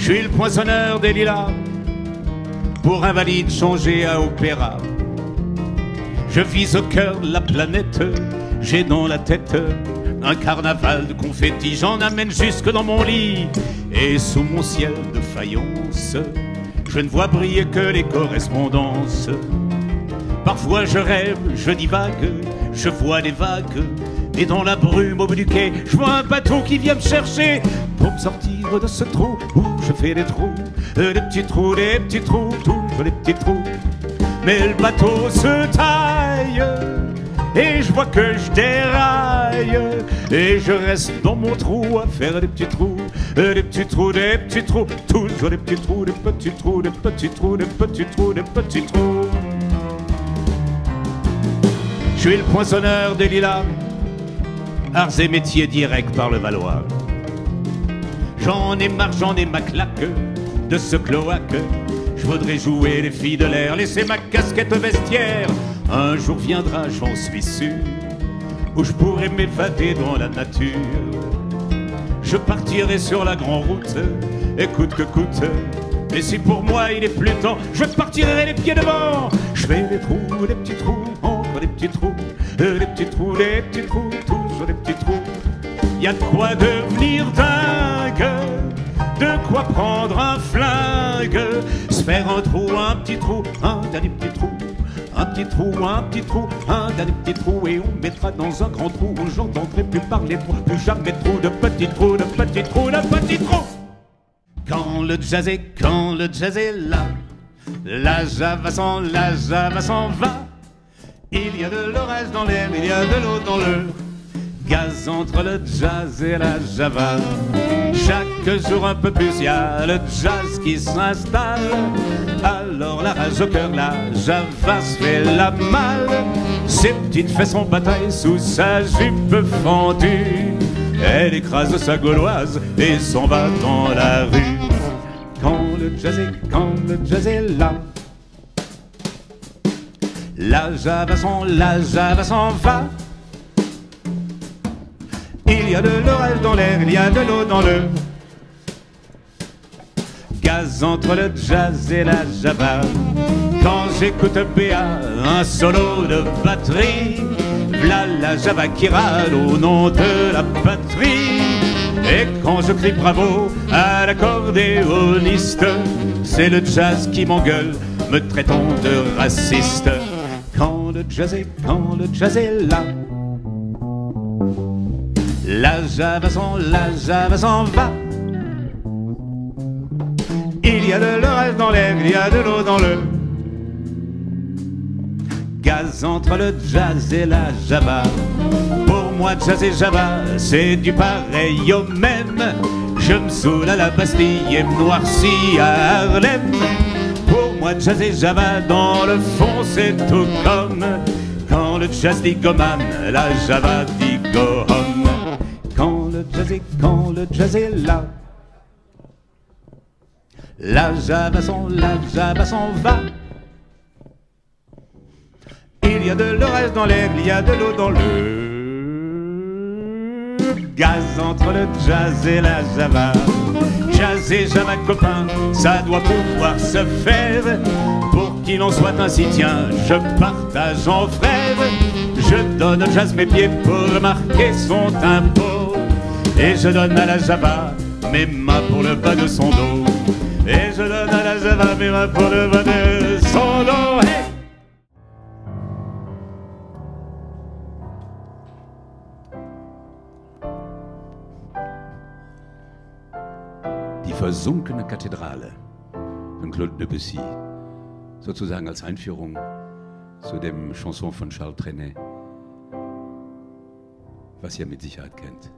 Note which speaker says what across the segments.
Speaker 1: Je suis le poinçonneur des lilas, pour invalide changé à opéra. Je vise au cœur de la planète, j'ai dans la tête un carnaval de confettis. J'en amène jusque dans mon lit, et sous mon ciel de faïence, je ne vois briller que les correspondances. Parfois je rêve, je divague, je vois les vagues, et dans la brume au bout du quai, je vois un bateau qui vient me chercher pour me sortir de ce trou où je fais des trous, des petits trous, toujours des petits trous. Mais le bateau se taille et je vois que je déraille et je reste dans mon trou à faire des petits trous, des petits trous, des petits trous, toujours des petits trous, des petits trous, des petits trous, des petits trous, des petits trous. Je suis le poinçonneur des lilas, arts et métiers directs par le Valois. J'en ai marre, j'en ai ma claque de ce cloaque. Je voudrais jouer les filles de l'air, laisser ma casquette vestiaire. Un jour viendra, j'en suis sûr, où je pourrai m'évader dans la nature. Je partirai sur la grande route, et coûte que coûte. Et si pour moi il est plus temps, je partirai les pieds devant. Je fais des trous, des petits trous, encore des petits trous, des petits trous, des petits trous, toujours des petits trous. Y a de quoi devenir dingue, de quoi prendre un flingue, se faire un trou, un petit trou, un dernier petit trou, un petit trou, un petit trou, un dernier petit trou, et on mettra dans un grand trou où j'entendrai plus parler, plus jamais trop de petits trous, de petits trous, de petits trous. Quand le jazz est là, la java s'en va. Il y a de l'orage dans l'air, il y a de l'eau dans le gaz entre le jazz et la java. Chaque jour un peu plus, il y a le jazz qui s'installe. Alors la rage au cœur, la java se fait la malle. Ses petites fesses en bataille sous sa jupe fendue. Elle écrase sa gauloise et s'en va dans la rue. Quand le jazz est là, la java s'en va. Il y a de l'orage dans l'air, il y a de l'eau dans le gaz entre le jazz et la java. Quand j'écoute Béa, un solo de batterie, v'là la java qui râle au nom de la patrie. Et quand je crie bravo à l'accordéoniste, c'est le jazz qui m'engueule, me traitant de raciste. Quand le jazz est là, la java s'en va. Il y a de l'orage dans l'air, il y a de l'eau dans le gaz entre le jazz et la java. Pour moi, jazz et java, c'est du pareil au même. Je me saoule à la Bastille et me noircis à Harlem. Pour moi, jazz et java, dans le fond, c'est tout comme quand le jazz dit go man, la java dit go home. Quand le jazz est là, la java s'en va. Il y a de l'orage dans l'air, il y a de l'eau dans le gaz entre le jazz et la java. Jazz et java copain, ça doit pouvoir se faire. Pour qu'il en soit ainsi, tiens, je partage en frère. Je donne au jazz mes pieds pour marquer son tempo, et je donne à la java mes mains pour le bas de son dos. Et je donne à la java mes mains pour le bas de son dos. Hey! Die versunkene Kathedrale von Claude Debussy, sozusagen als Einführung zu dem Chanson von Charles Trenet, was ihr mit Sicherheit kennt.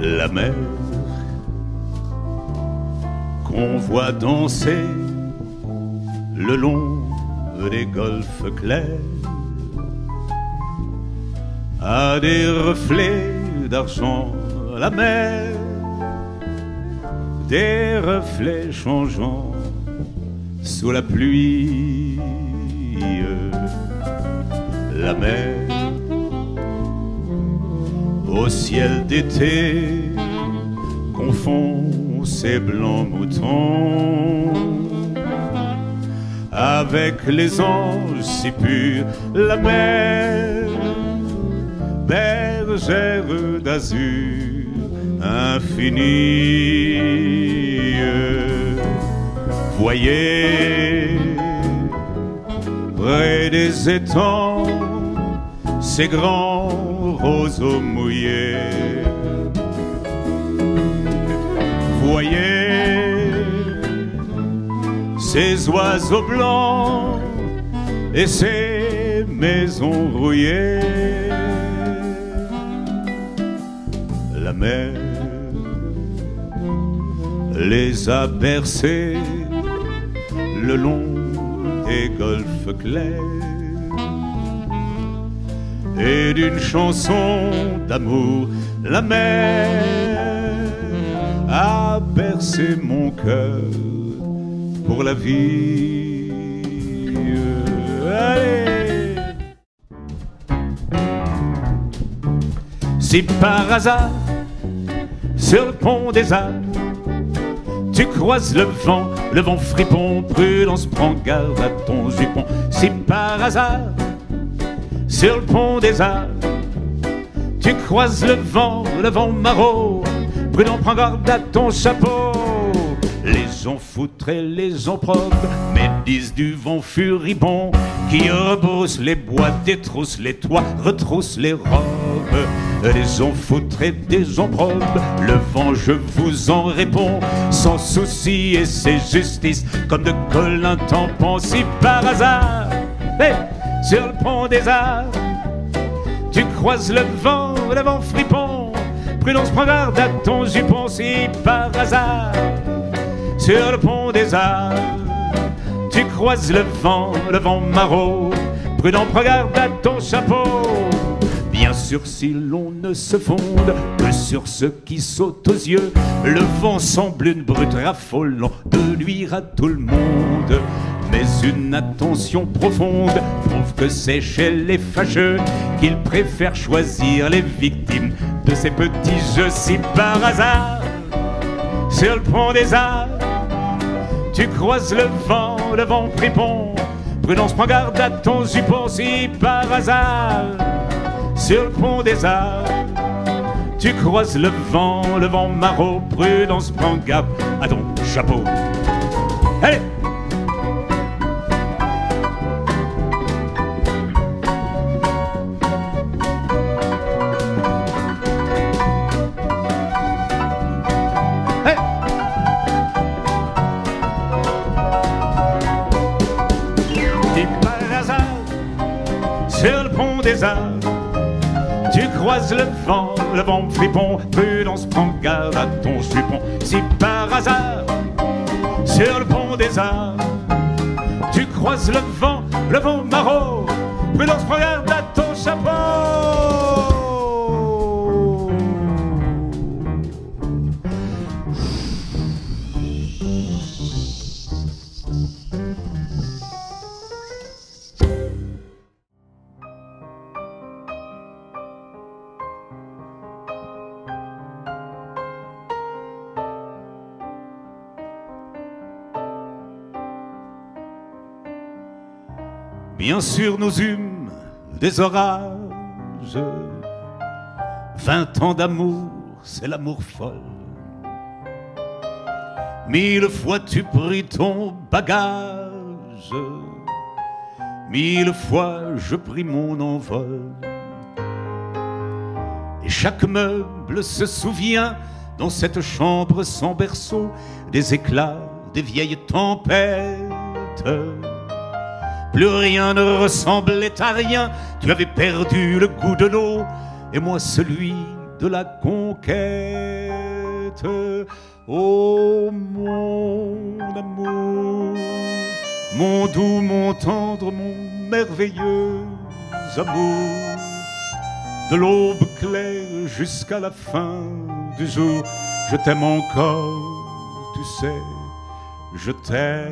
Speaker 1: La mer qu'on voit danser le long des golfes clairs à des reflets d'argent la mer, des reflets changeants sous la pluie. La mer au ciel d'été confond ses blancs moutons avec les anges si purs. La mer, bergère d'azur infinie, voyez près des étangs ces grands roseaux mouillés. Voyez ces oiseaux blancs et ces maisons rouillées. La mer les a bercés le long des golfes clairs, et d'une chanson d'amour la mer a bercé mon cœur pour la vie. Allez! Si par hasard sur le pont des Arts tu croises le vent fripon, prudence, prends garde à ton jupon. Si par hasard sur le pont des Arts tu croises le vent maraud, prudent, prends garde à ton chapeau. Les gens foutraient, les gens probes médisent du vent furibond qui rebrousse les bois, détrousse les toits, retrousse les robes. Les gens foutraient, des gens probes, le vent, je vous en réponds, sans souci et c'est justice, comme de Colin tampon. Si par hasard, hey, sur le pont des Arts, tu croises le vent fripon, prudence, prends garde à ton jupon. Si par hasard, sur le pont des Arts, tu croises le vent maraud, prudent, prends garde à ton chapeau. Bien sûr, si l'on ne se fonde que sur ce qui saute aux yeux, le vent semble une brute raffolant de nuire à tout le monde. Mais une attention profonde prouve que c'est chez les fâcheux qu'ils préfèrent choisir les victimes de ces petits jeux. Si par hasard, sur le pont des Arts, tu croises le vent fripon, prudence, prends garde à ton jupon. Si par hasard, sur le pont des Arts, tu croises le vent maraud, prudence, prends garde à ton chapeau. Allez! Sur le pont des Arts, tu croises le vent fripon, prudence, prends garde à ton jupon. Si par hasard, sur le pont des Arts, tu croises le vent maraud, prudence, prends garde à ton chapeau. Bien sûr, nous eûmes des orages. 20 ans d'amour, c'est l'amour folle. 1000 fois tu pris ton bagage, 1000 fois je pris mon envol. Et chaque meuble se souvient dans cette chambre sans berceau des éclats des vieilles tempêtes. Plus rien ne ressemblait à rien, tu avais perdu le goût de l'eau et moi celui de la conquête. fête. Oh mon amour, mon doux, mon tendre, mon merveilleux amour, de l'aube claire jusqu'à la fin du jour, je t'aime encore, tu sais, je t'aime.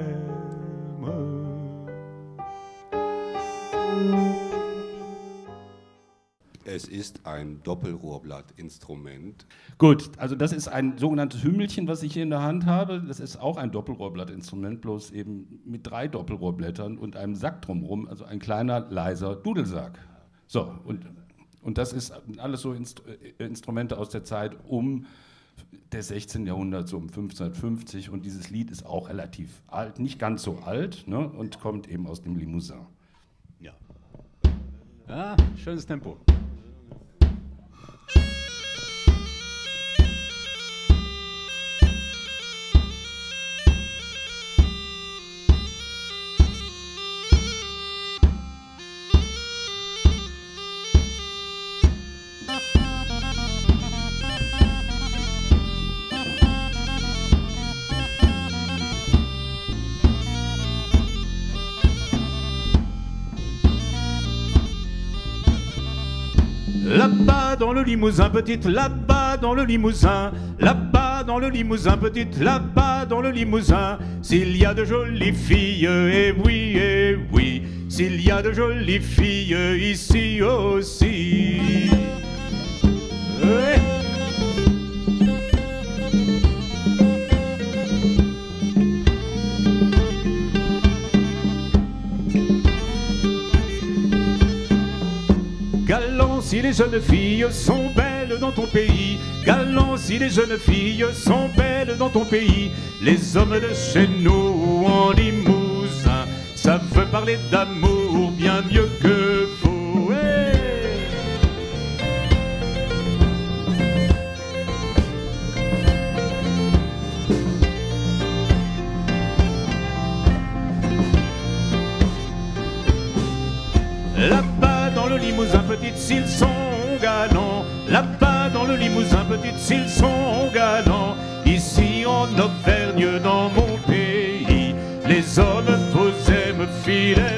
Speaker 2: Es ist ein Doppelrohrblattinstrument.
Speaker 3: Gut, also das ist ein sogenanntes Hümmelchen, was ich hier in der Hand habe. Das ist auch ein Doppelrohrblattinstrument, bloß eben mit 3 Doppelrohrblättern und einem Sack drumherum, also ein kleiner, leiser Dudelsack. So, und das ist alles so Instrumente aus der Zeit um des 16. Jahrhunderts, so um 1550. Und dieses Lied ist auch relativ alt, nicht ganz so alt, ne, und kommt eben aus dem Limousin.
Speaker 1: Ja. Ah, schönes Tempo. Là-bas dans le Limousin, petite, là-bas dans le Limousin, là-bas dans le Limousin, petite, là-bas dans le Limousin, s'il y a de jolies filles, eh oui, s'il y a de jolies filles ici aussi. Galant si les jeunes filles sont belles dans ton pays, galant si les jeunes filles sont belles dans ton pays, les hommes de chez nous en Limousin savent parler d'amour bien mieux que vous. Là-bas dans le Limousin, petite, s'ils sont galants, là-bas dans le Limousin, petite, s'ils sont galants, ici en Auvergne, dans mon pays, les hommes vous aiment fidèlement.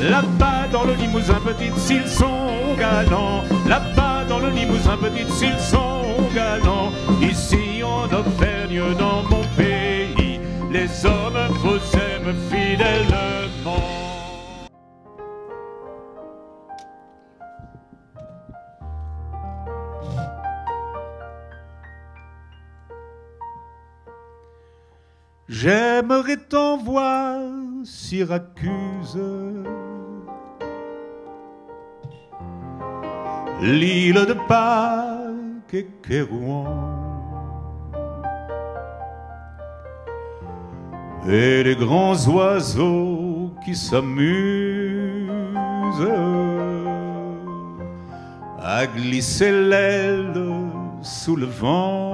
Speaker 1: Là-bas dans le Limousin, petite, s'ils sont galants, là-bas dans le Limousin, petite, s'ils sont galants, ici en Auvergne, dans mon pays, les hommes vous aiment fidèlement. J'aimerais t'en voir Syracuse, l'île de Pâques et Kérouan, et les grands oiseaux qui s'amusent à glisser l'aile sous le vent,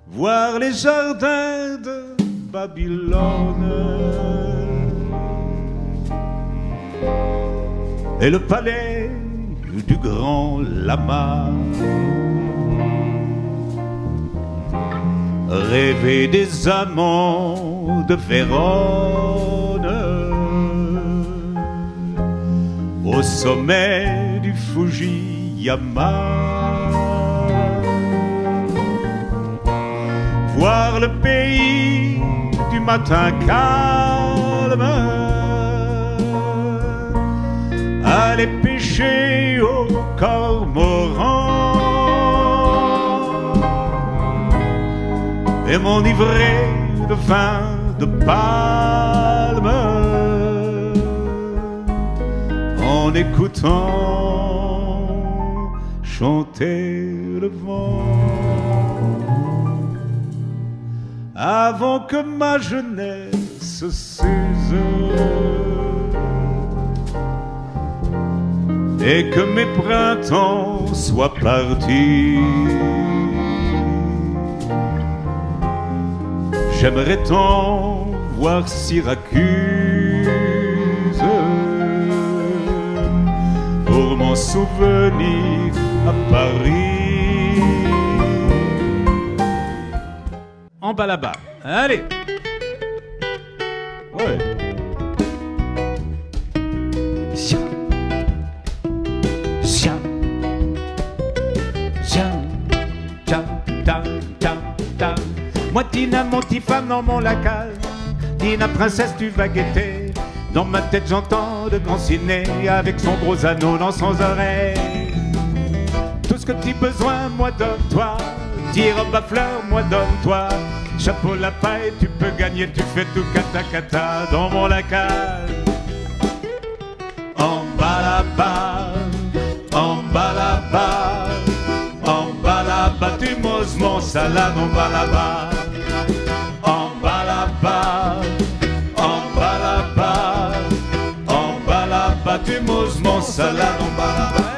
Speaker 1: voir les jardins de Babylone et le palais du grand lama, rêver des amants de Vérone au sommet du Fujiyama, voir le pays du matin calme, aller pêcher au cormoran et m'enivrer de vin de palme en écoutant chanter le vent, avant que ma jeunesse s'use et que mes printemps soient partis. J'aimerais tant voir Syracuse pour m'en souvenir à Paris. En bas là-bas, allez. Ouais. Moi Tina, mon petit femme dans mon lacal, Tina princesse tu vas guetter. Dans ma tête j'entends de grands ciné avec son gros anneau dans son oreille. Tout ce que tu as besoin, moi donne-toi. Petit robe à fleurs, moi donne-toi. Chapeau la paille, tu peux gagner, tu fais tout kata kata dans mon lacal. En bas là-bas, en bas là-bas, en bas là-bas, tu moses mon salade en bas là-bas. En bas là-bas, en bas là-bas, en bas là-bas, tu moses mon salade en bas là-bas.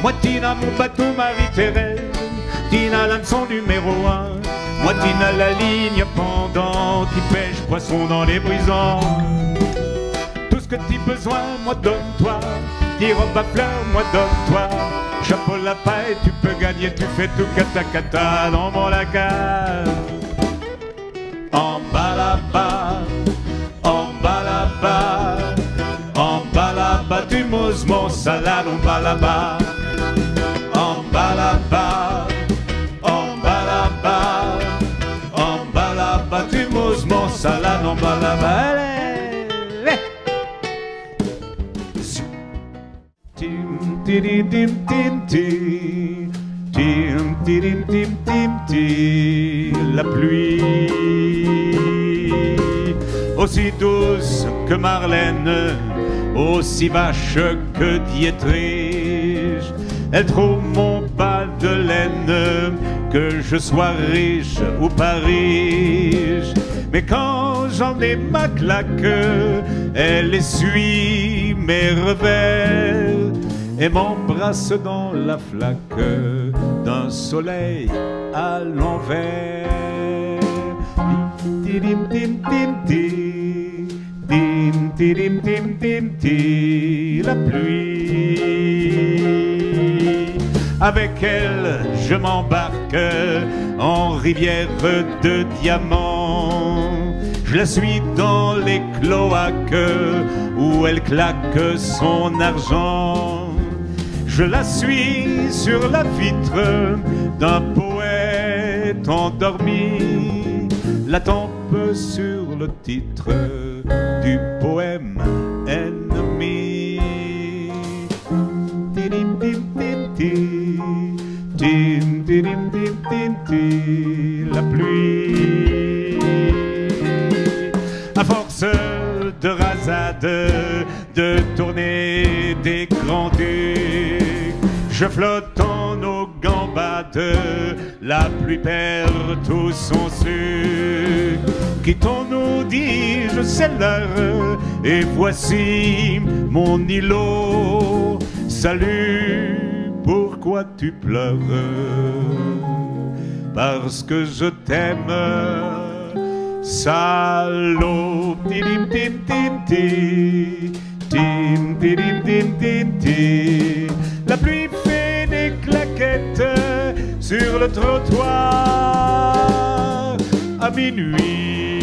Speaker 1: Moi Tina, mon bateau Marie-Thérèse, Tina l'hameçon numéro 1. Moi Tina la ligne pendant qui pêche poisson dans les brisants. Tout ce que tu as besoin, moi donne-toi. Petit robe à fleurs, moi donne-toi. Chapeau la paille, tu peux gagner, tu fais tout kata kata dans mon lacal. En bas là-bas, en bas là-bas, en bas là-bas, tu moses mon salade en bas là-bas. En bas là-bas, en bas là-bas, en bas là-bas, tu moses mon salade en bas là-bas. Allez, tim tim tim tim tim tim tim tim tim tim. La pluie aussi douce que Marlène, aussi vache que Dietrich. Elle trouve mon bas de laine, que je sois riche ou pas riche. Mais quand j'en ai ma claque, elle essuie mes revers et m'embrasse dans la flaque d'un soleil à l'envers. Tim tim tim tim tim tim tim tim tim. La pluie. Avec elle, je m'embarque en rivière de diamants. Je la suis dans les cloaques où elle claque son argent. Je la suis sur la vitre d'un poète endormi. La tempe sur le titre du poème ennemi. Tim tim tim tim tim tim tim tim tim. La pluie. À force de rasade, de tourner des grands-ducs, je flotte en eau gambade, la pluie perd tout son sucre. Quittons-nous, dis-je, c'est l'heure, et voici mon îlot. Salut, pourquoi tu pleures? Parce que je t'aime, salaud. Tim tim tim tim tim tim tim tim tim. La pluie fait des claquettes sur le trottoir à minuit.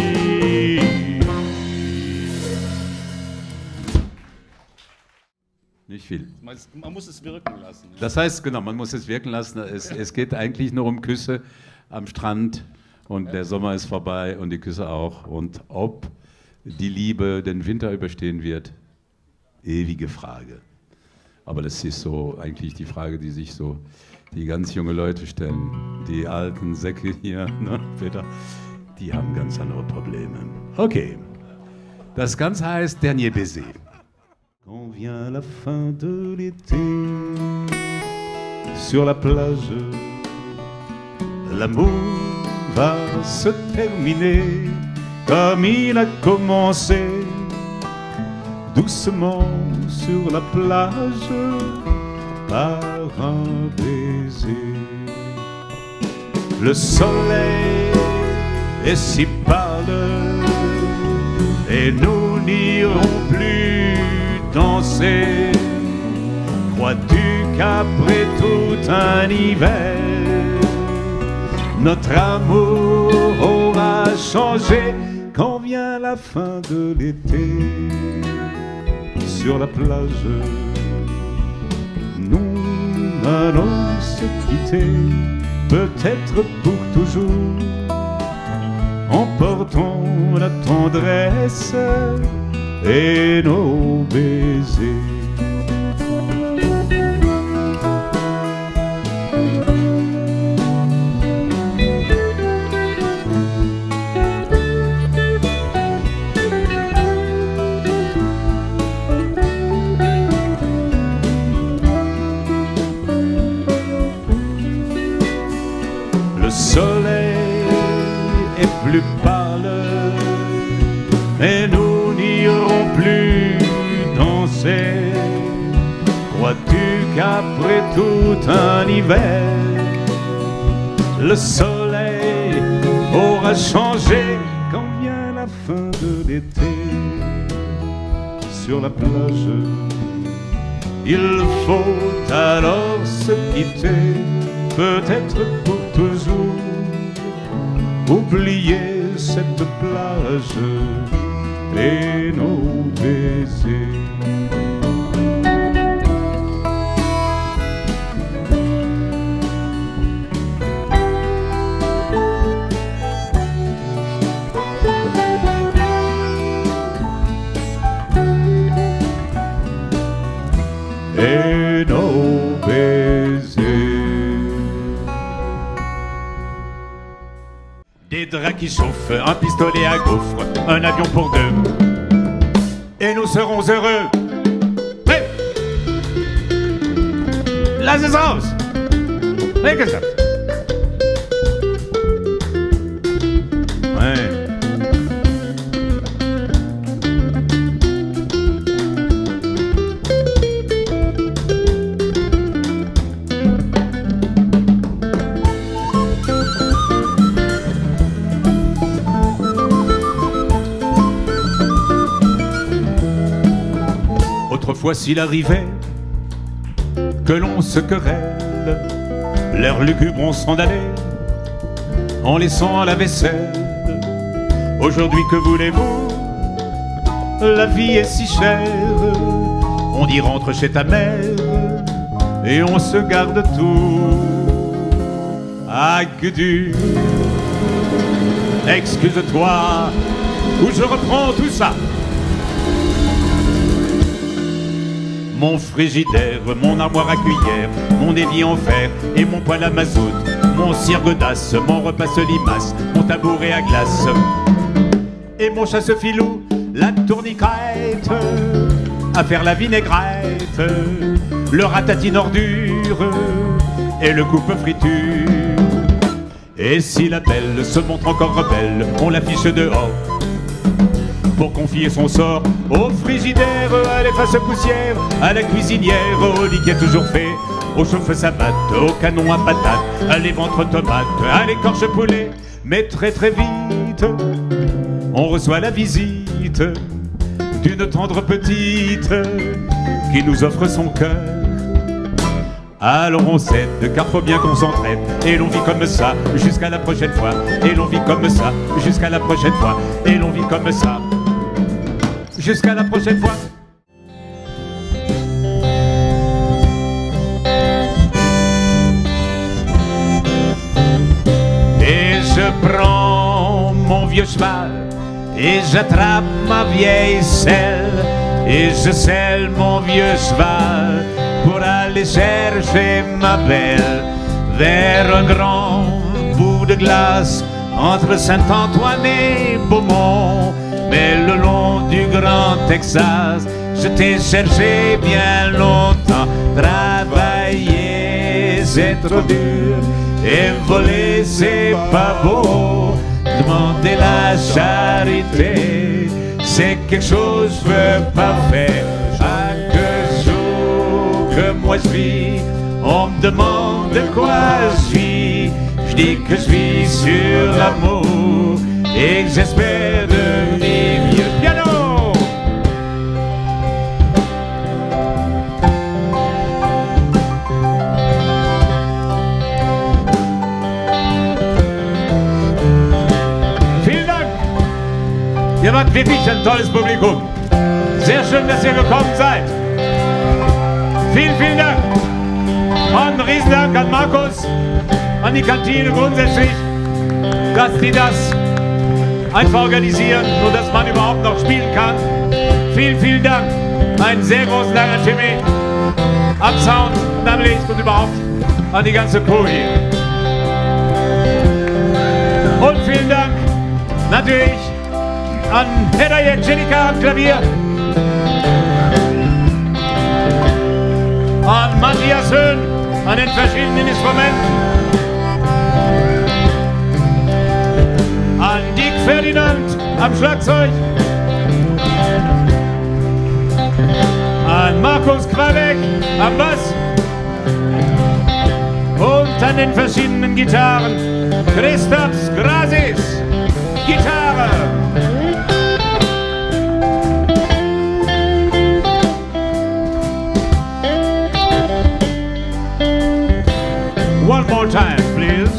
Speaker 1: Nicht viel.
Speaker 3: Man muss es wirken lassen. Ja.
Speaker 1: Das heißt, genau, man muss es wirken lassen. Es geht eigentlich nur um Küsse am Strand und der Sommer ist vorbei und die Küsse auch. Und ob die Liebe den Winter überstehen wird, ewige Frage. Aber das ist so eigentlich die Frage, die sich so die ganz junge Leute stellen. Die alten Säcke hier, ne, Peter, die haben ganz andere Probleme. Okay, das Ganze heißt Dernier Baiser. Quand vient la fin de l'été, sur la plage. L'amour va se terminer comme il a commencé, doucement sur la plage, par un baiser. Le soleil est si pâle et nous n'irons plus danser. Crois-tu qu'après tout un hiver, notre amour aura changé quand vient la fin de l'été? Sur la plage, nous allons se quitter, peut-être pour toujours, emportant la tendresse et nos baisers. Le soleil est plus pâle et nous n'irons plus danser. Crois-tu qu'après tout un hiver, le soleil aura changé quand vient la fin de l'été? Sur la plage, il faut alors se quitter, peut-être pour toujours, oublier cette plage et nos baisers. Et nos baisers. Des draps qui chauffent, un pistolet à gaufres, un avion pour deux, et nous serons heureux. Mais las ist aus. Wie gesagt. Ouais. Autrefois s'il arrivait que l'on se querelle, l'air lugubre on s'en allait en laissant la vaisselle. Aujourd'hui que voulez-vous, la vie est si chère, on y rentre chez ta mère et on se garde tout. Ah que dur, excuse-toi ou je reprends tout ça. Mon frigidaire, mon armoire à cuillère, mon évier en fer et mon poêle à mazout, mon cire godasse, mon repas limace, mon tabouret à glace et mon chasse-filou, la tourniquette à faire la vinaigrette, le ratatine ordure et le coupe-friture. Et si la belle se montre encore rebelle, on l'affiche dehors pour confier son sort au frigidaire, à l'efface poussière, à la cuisinière, au lit qui est toujours fait, au chauffe-savate, au canon à patates, à les ventres tomates, à l'écorche poulet. Mais très très vite, on reçoit la visite d'une tendre petite qui nous offre son cœur. Alors on cède, car faut bien qu'on s'entraide, et l'on vit comme ça jusqu'à la prochaine fois, et l'on vit comme ça jusqu'à la prochaine fois, et l'on vit comme ça jusqu'à la prochaine fois. Et je prends mon vieux cheval et j'attrape ma vieille selle et je selle mon vieux cheval pour aller chercher ma belle vers un grand bout de glace entre Saint-Antoine et Beaumont. Mais le long du grand Texas, je t'ai cherché bien longtemps, travaillé c'est trop dur. Et voler, c'est pas beau. Demander la charité, c'est quelque chose que je peux pas faire. Chaque jour que moi je vis, on me demande de quoi je vis. Je dis que je vis sur l'amour et que j'espère devenir mieux. Piano! Vielen Dank! Ihr wart wirklich ein tolles Publikum. Sehr schön, dass ihr gekommen seid. Vielen, vielen Dank. Und einen Riesendank an Markus, an die Kantine grundsätzlich, dass die das einfach organisieren, nur dass man überhaupt noch spielen kann. Vielen, vielen Dank. Einen sehr großen Dank an Timmy, am Sound und am Licht und überhaupt an die ganze Crew hier. Und vielen Dank natürlich an Hedda Jenica am Klavier, an Matthias Höhn an den verschiedenen Instrumenten, an Dick Ferdinand am Schlagzeug, an Markus Quabeck am Bass und an den verschiedenen Gitarren Christophs Grasis, Gitarre. One more time, please.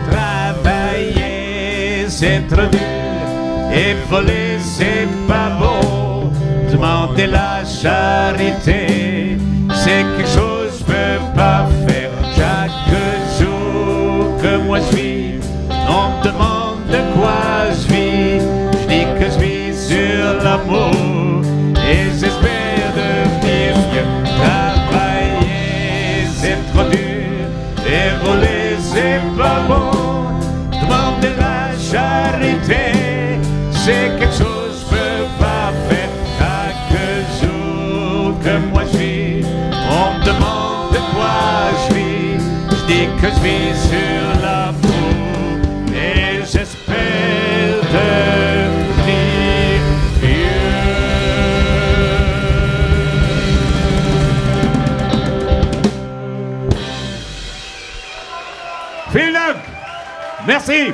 Speaker 1: Travailler, c'est trop dur, et voler, c'est pas beau. Demander la charité, c'est quelque chose que je peux pas faire. Chaque jour que moi je vis, on me demande de quoi je vis. Je dis que je vis sur l'amour et j'espère devenir mieux. Travailler, c'est trop dur, et voler, c'est pas bon. Demander la charité, c'est quelque chose que je peux pas faire. Chaque jour que moi je vis, on me demande de quoi je vis. Je dis que je vis sur l'amour et j'espère devenir mieux. Vielen Dank! Merci!